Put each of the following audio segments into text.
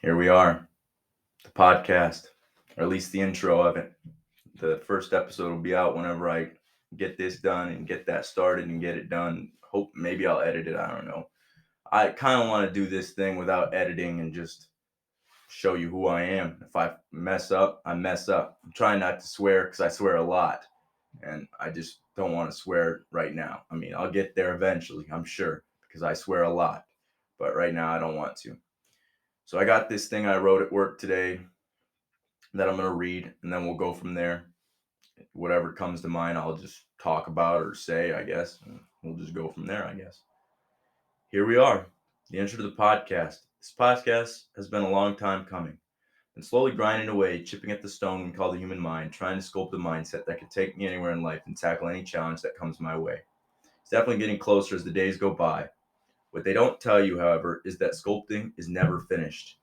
Here we are, the podcast, or at least the intro of it. The first episode will be out whenever I get this done and get that started and get it done. Hope maybe I'll edit it. I don't know. I kind of want to do this thing without editing and just show you who I am. If I mess up, I mess up. I'm trying not to swear because I swear a lot, and I just don't want to swear right now. I mean, I'll get there eventually, I'm sure, because I swear a lot. But right now, I don't want to. So I got this thing I wrote at work today that I'm going to read, and then we'll go from there. Whatever comes to mind, I'll just talk about or say, I guess. And we'll just go from there, I guess. Here we are, the intro to the podcast. This podcast has been a long time coming. Been slowly grinding away, chipping at the stone we call the human mind, trying to sculpt a mindset that could take me anywhere in life and tackle any challenge that comes my way. It's definitely getting closer as the days go by. What they don't tell you, however, is that sculpting is never finished,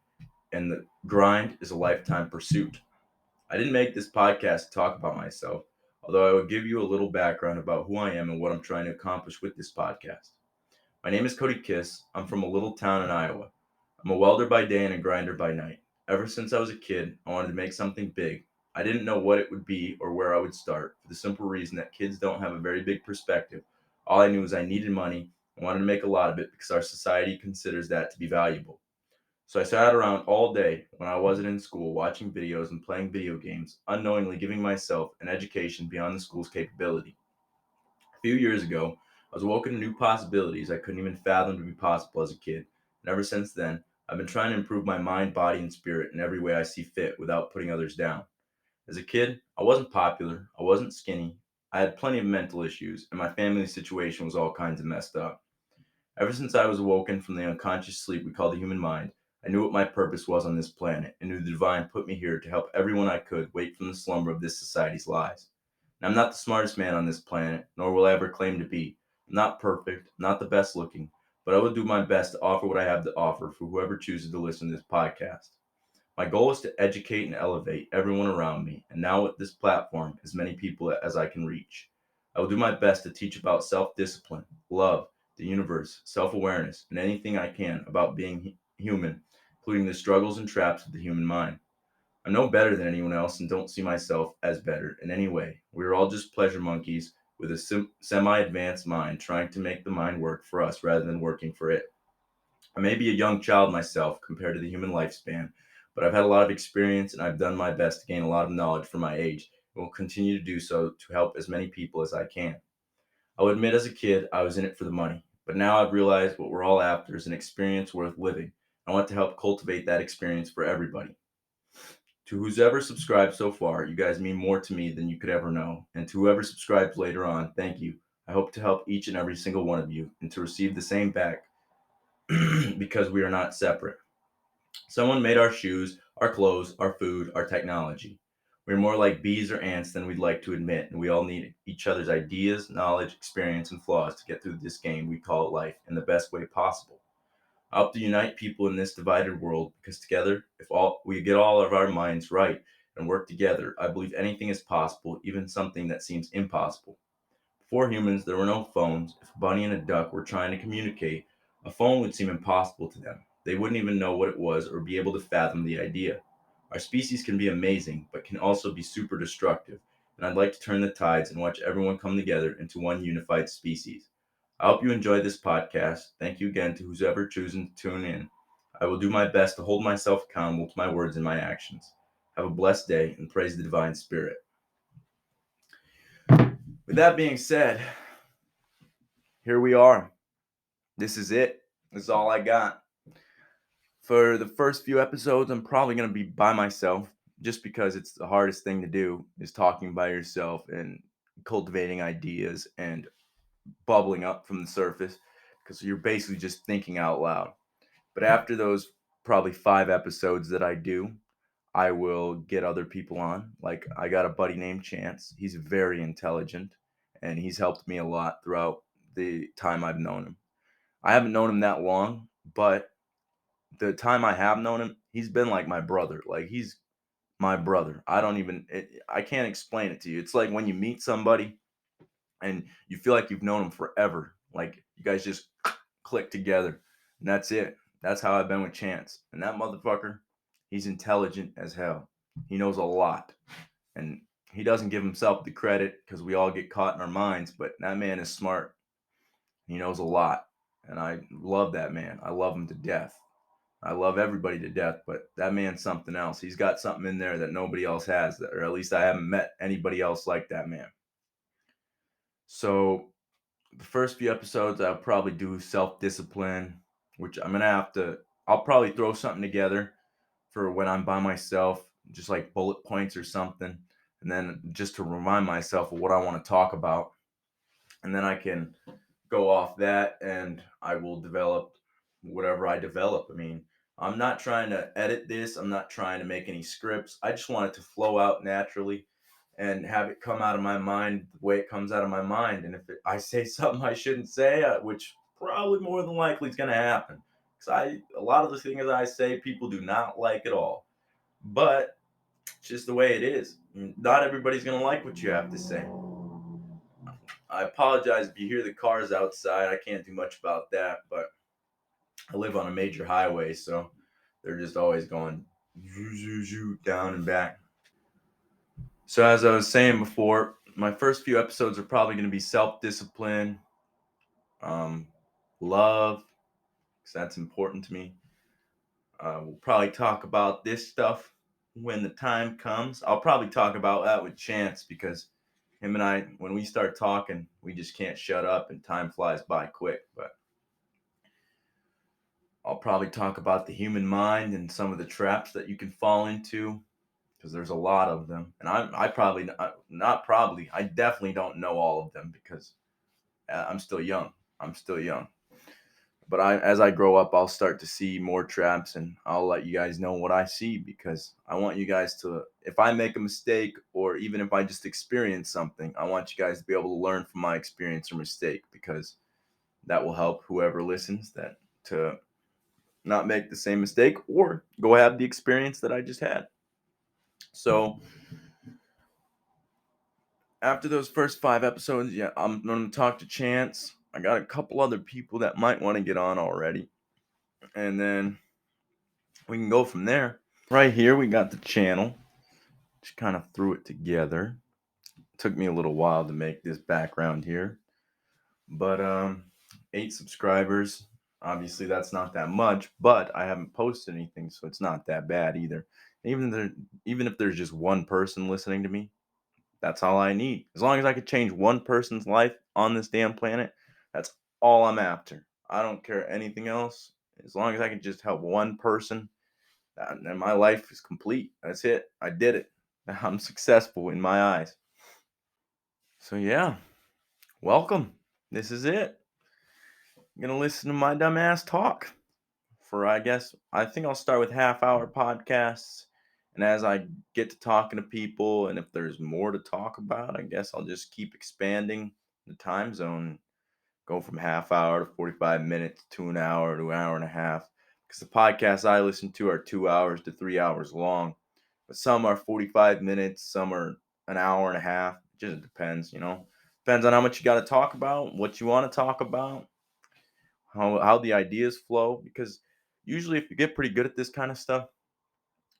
and the grind is a lifetime pursuit. I didn't make this podcast to talk about myself, although I will give you a little background about who I am and what I'm trying to accomplish with this podcast. My name is Cody Kiss. I'm from a little town in Iowa. I'm a welder by day and a grinder by night. Ever since I was a kid, I wanted to make something big. I didn't know what it would be or where I would start, for the simple reason that kids don't have a very big perspective. All I knew was I needed money and wanted to make a lot of it because our society considers that to be valuable. So I sat around all day when I wasn't in school watching videos and playing video games, unknowingly giving myself an education beyond the school's capability. A few years ago, I was awoken to new possibilities I couldn't even fathom to be possible as a kid, and ever since then, I've been trying to improve my mind, body, and spirit in every way I see fit without putting others down. As a kid, I wasn't popular, I wasn't skinny, I had plenty of mental issues, and my family situation was all kinds of messed up. Ever since I was awoken from the unconscious sleep we call the human mind, I knew what my purpose was on this planet and knew the divine put me here to help everyone I could wake from the slumber of this society's lies. And I'm not the smartest man on this planet, nor will I ever claim to be. I'm not perfect, not the best looking, but I will do my best to offer what I have to offer for whoever chooses to listen to this podcast. My goal is to educate and elevate everyone around me, and now with this platform, as many people as I can reach. I will do my best to teach about self discipline, love, the universe, self awareness, and anything I can about being human, including the struggles and traps of the human mind. I'm no better than anyone else and don't see myself as better in any way. We are all just pleasure monkeys with a semi advanced mind trying to make the mind work for us rather than working for it. I may be a young child myself compared to the human lifespan, but I've had a lot of experience and I've done my best to gain a lot of knowledge for my age and will continue to do so to help as many people as I can. I'll admit as a kid I was in it for the money, but now I've realized what we're all after is an experience worth living. I want to help cultivate that experience for everybody. To who's ever subscribed so far, you guys mean more to me than you could ever know. And to whoever subscribes later on, thank you. I hope to help each and every single one of you and to receive the same back because we are not separate. Someone made our shoes, our clothes, our food, our technology. We're more like bees or ants than we'd like to admit, and we all need each other's ideas, knowledge, experience, and flaws to get through this game we call life in the best way possible. I hope to unite people in this divided world because together, if all we get all of our minds right and work together, I believe anything is possible, even something that seems impossible. Before humans, there were no phones. If a bunny and a duck were trying to communicate, a phone would seem impossible to them. They wouldn't even know what it was or be able to fathom the idea. Our species can be amazing, but can also be super destructive, and I'd like to turn the tides and watch everyone come together into one unified species. I hope you enjoy this podcast. Thank you again to who's ever chosen to tune in. I will do my best to hold myself accountable to my words and my actions. Have a blessed day and praise the divine spirit. With that being said, here we are. This is it. This is all I got. For the first few episodes, I'm probably going to be by myself just because it's the hardest thing to do is talking by yourself and cultivating ideas and bubbling up from the surface because you're basically just thinking out loud. But after those probably 5 episodes that I do, I will get other people on. Like I got a buddy named Chance. He's very intelligent and he's helped me a lot throughout the time I've known him. I haven't known him that long, but the time I have known him, he's been like my brother. Like he's my brother. I can't explain it to you. It's like when you meet somebody and you feel like you've known them forever. Like you guys just click together and that's it. That's how I've been with Chance. And that motherfucker, he's intelligent as hell. He knows a lot. And he doesn't give himself the credit because we all get caught in our minds, but that man is smart. He knows a lot. And I love that man. I love him to death. I love everybody to death, but that man's something else. He's got something in there that nobody else has, or at least I haven't met anybody else like that man. So the first few episodes, I'll probably do self-discipline, which I'll probably throw something together for when I'm by myself, just like bullet points or something. And then just to remind myself of what I want to talk about. And then I can go off that and I will develop whatever I develop. I mean, I'm not trying to edit this. I'm not trying to make any scripts. I just want it to flow out naturally and have it come out of my mind the way it comes out of my mind. And if I say something I shouldn't say, which probably more than likely is going to happen, because a lot of the things I say, people do not like at all. But it's just the way it is. Not everybody's going to like what you have to say. I apologize if you hear the cars outside. I can't do much about that, but I live on a major highway, so they're just always going down and back. So as I was saying before, my first few episodes are probably going to be self-discipline, um, love, because that's important to me. We'll probably talk about this stuff when the time comes. I'll probably talk about that with Chance because him and I, when we start talking, we just can't shut up and time flies by quick. But I'll probably talk about the human mind and some of the traps that you can fall into because there's a lot of them. And I probably, not probably, I definitely don't know all of them because I'm still young. I'm still young. But as I grow up, I'll start to see more traps and I'll let you guys know what I see because I want you guys to, if I make a mistake or even if I just experience something, I want you guys to be able to learn from my experience or mistake because that will help whoever listens that to not make the same mistake or go have the experience that I just had. So after those first 5 episodes, yeah, I'm going to talk to Chance. I got a couple other people that might want to get on already. And then we can go from there. Right here, we got the channel. Just kind of threw it together. It took me a little while to make this background here. But 8 subscribers. Obviously, that's not that much, but I haven't posted anything, so it's not that bad either. Even if there's just one person listening to me, that's all I need. As long as I could change one person's life on this damn planet, that's all I'm after. I don't care anything else. As long as I can just help one person, then my life is complete. That's it. I did it. I'm successful in my eyes. So yeah, welcome. This is it. You're gonna listen to my dumb ass talk for I think I'll start with half-hour podcasts. And as I get to talking to people, and if there's more to talk about, I guess I'll just keep expanding the time zone, go from half hour to 45 minutes to an hour to an hour and a half. Because the podcasts I listen to are 2 hours to 3 hours long, but some are 45 minutes, some are an hour and a half. It just depends, Depends on how much you got to talk about, what you want to talk about, how the ideas flow. Because usually, if you get pretty good at this kind of stuff,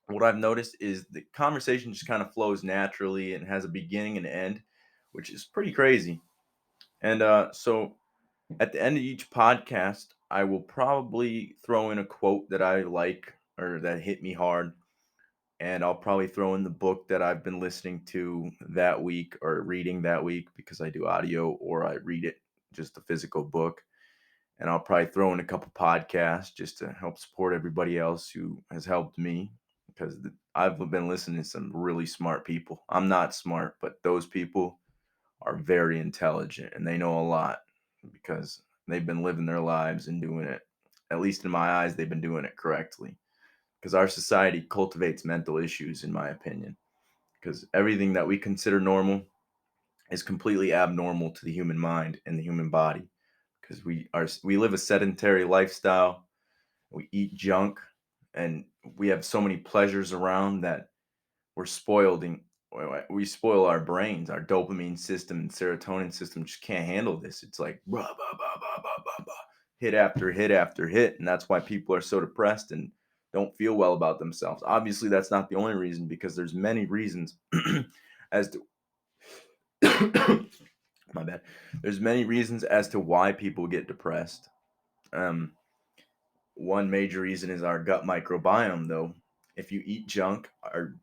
what I've noticed is the conversation just kind of flows naturally and has a beginning and end, which is pretty crazy. And so at the end of each podcast, I will probably throw in a quote that I like or that hit me hard. And I'll probably throw in the book that I've been listening to that week or reading that week because I do audio or I read it, just a physical book. And I'll probably throw in a couple podcasts just to help support everybody else who has helped me because I've been listening to some really smart people. I'm not smart, but those people are very intelligent and they know a lot because they've been living their lives and doing it. At least in my eyes, they've been doing it correctly. Because our society cultivates mental issues, in my opinion. Because everything that we consider normal is completely abnormal to the human mind and the human body. Because we live a sedentary lifestyle, we eat junk, and we have so many pleasures around that we're spoiled and we spoil our brains. Our dopamine system and serotonin system just can't handle this. It's like blah blah blah blah blah blah blah. hit after hit after hit. And that's why people are so depressed and don't feel well about themselves. Obviously, that's not the only reason, because there's many reasons as to my bad. There's many reasons as to why people get depressed. Um, One major reason is our gut microbiome, though. If you eat junk, our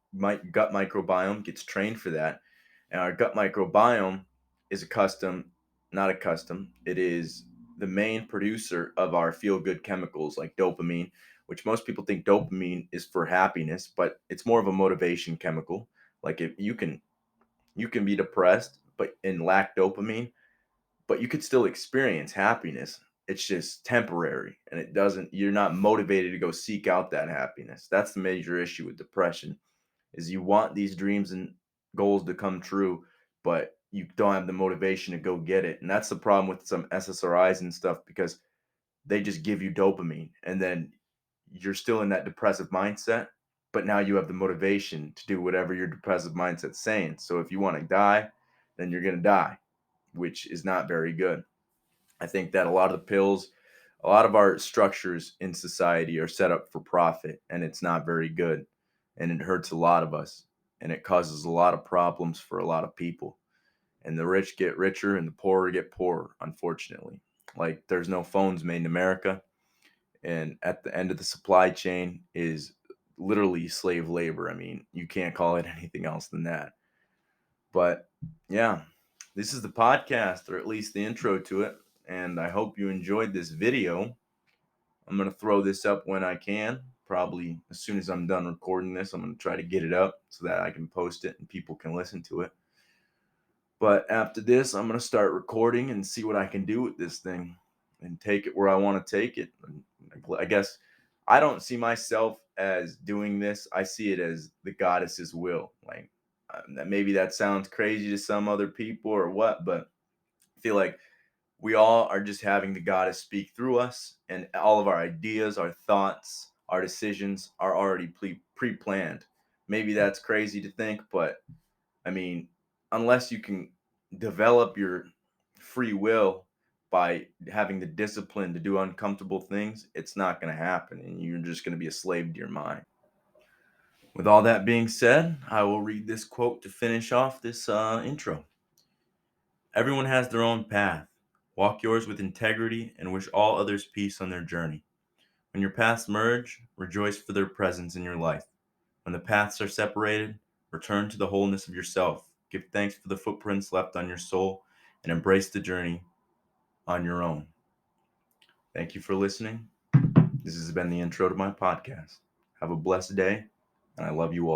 gut microbiome gets trained for that. And our gut microbiome is not accustomed, it is the main producer of our feel good chemicals like dopamine, which most people think dopamine is for happiness, but it's more of a motivation chemical. Like if you can be depressed but and lack dopamine, but you could still experience happiness. It's just temporary, and you're not motivated to go seek out that happiness. That's the major issue with depression, is you want these dreams and goals to come true, but you don't have the motivation to go get it. And that's the problem with some SSRIs and stuff, because they just give you dopamine, and then you're still in that depressive mindset, but now you have the motivation to do whatever your depressive mindset's saying. So if you want to die, then you're going to die, which is not very good. I think that a lot of our structures in society are set up for profit, and it's not very good. And it hurts a lot of us, and it causes a lot of problems for a lot of people. And the rich get richer and the poorer get poorer, unfortunately. Like there's no phones made in America, and at the end of the supply chain is literally slave labor. I mean, you can't call it anything else than that. But yeah, this is the podcast, or at least the intro to it. And I hope you enjoyed this video. I'm going to throw this up when I can. Probably as soon as I'm done recording this, I'm going to try to get it up so that I can post it and people can listen to it. But after this, I'm going to start recording and see what I can do with this thing and take it where I want to take it. I guess I don't see myself as doing this. I see it as the goddess's will. Like maybe that sounds crazy to some other people or what, but I feel like we all are just having the goddess speak through us, and all of our ideas, our thoughts, our decisions are already pre-planned. Maybe that's crazy to think, but I mean, unless you can develop your free will by having the discipline to do uncomfortable things, it's not going to happen, and you're just going to be a slave to your mind. With all that being said, I will read this quote to finish off this intro. Everyone has their own path. Walk yours with integrity and wish all others peace on their journey. When your paths merge, rejoice for their presence in your life. When the paths are separated, return to the wholeness of yourself. Give thanks for the footprints left on your soul and embrace the journey on your own. Thank you for listening. This has been the intro to my podcast. Have a blessed day, and I love you all.